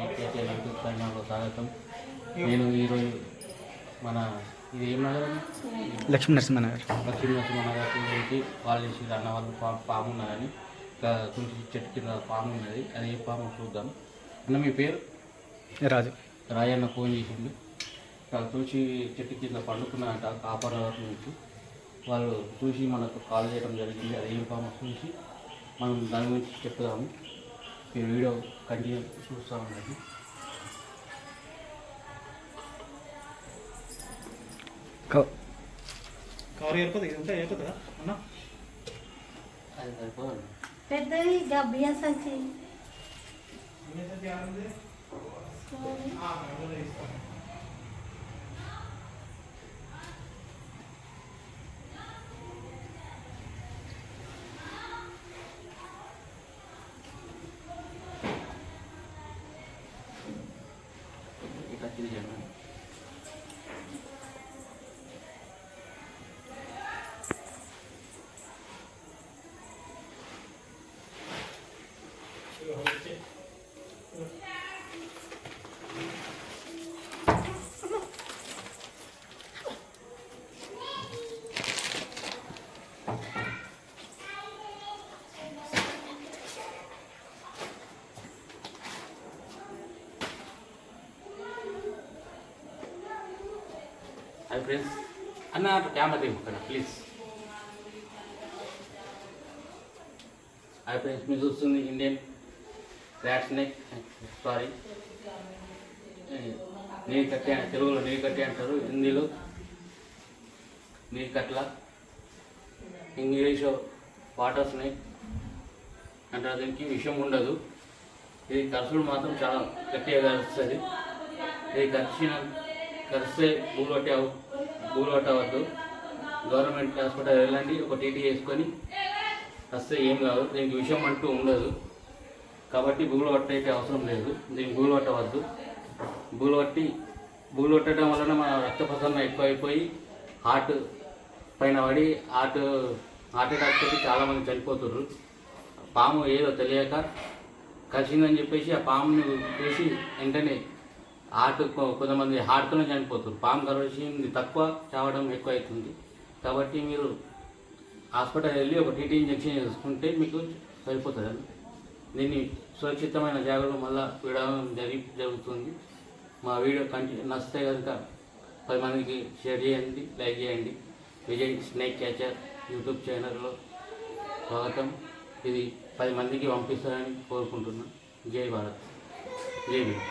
YouTube ఛానల్లో స్వాగతం. నేను ఈరోజు మన ఇది ఏం నగరం లక్ష్మీ నరసింహనగర్ గురించి వాళ్ళు చేసి అన్న వాళ్ళు పాము ఉన్నదని తులసి చెట్టు కింద పాము ఉన్నది. అది ఏ పాము చూద్దాం. అన్న మీ పేరు? రాజు. రాజన్న ఫోన్ చేసిండు. తులసి చెట్టు కింద పండుకున్నదంట కాపర్ నుంచి. వాళ్ళు చూసి మనకు కాల్ చేయడం జరిగింది. అది ఏం పాము చూసి మనం దాని గురించి చెప్తాము. ఈ వీడియో కంటిన్యూ చూస్తూ ఉండండి. కవర్ అయిపోతుంది ఇది ఉంటే అయిపోతుందా అన్న? అది సరిపోదు. పెద్దది గబ్బియా సంచి ఇట్లా తిరిగాను. హాయ్ ఫ్రెండ్స్, అన్న కెమెరా తీసుకోండి ప్లీజ్. హాయ్ ఫ్రెండ్స్, మీరు చూస్తుంది ఇండియన్ ర్యాట్ స్నేక్, సారీ నీరు కట్టి, తెలుగులో నీరు కట్టి అంటారు, హిందీలో నీరు కట్ల, ఇంగ్లీష్ వాటర్ స్నేక్ అంటారు. దీనికి విషయం ఉండదు. ఇది కరుసుడు మాత్రం చాలా గట్టిగా కరుస్తుంది. ఇది కరిస్తే బూలు పట్టవద్దు. గవర్నమెంట్ హాస్పిటల్ వెళ్ళండి, ఒక టీటీ వేసుకొని వస్తే ఏం కాదు. దీనికి విషయం అంటూ ఉండదు కాబట్టి బూలు పట్టే అవసరం లేదు. దీనికి బూలు పట్టవద్దు. బూలు పట్టడం వలన మన రక్త ప్రసరణ ఎక్కువ అయిపోయి హార్ట్ పైన పడి హార్ట్ అటాక్ తోటి చాలామంది చనిపోతున్నారు. పాము ఏదో తెలియక కలిసిందని చెప్పేసి ఆ పాముని చూసి వెంటనే కొంతమంది హార్ట్తోనే చనిపోతారు. పాము కరిచింది తక్కువ, చావడం ఎక్కువ అవుతుంది. కాబట్టి మీరు హాస్పిటల్ వెళ్ళి ఒక టీటీ ఇంజెక్షన్ చేసుకుంటే మీకు సరిపోతుంది. దీన్ని సురక్షితమైన జాగ్రత్తలు మళ్ళీ విడవడం జరుగుతుంది. మా వీడియో నచ్చితే కనుక 10 మందికి షేర్ చేయండి, లైక్ చేయండి. విజయ్ స్నేక్ క్యాచర్ యూట్యూబ్ ఛానల్లో స్వాగతం. ఇది 10 మందికి పంపిస్తారని కోరుకుంటున్నాను. జై భారత్, జై భీమ్.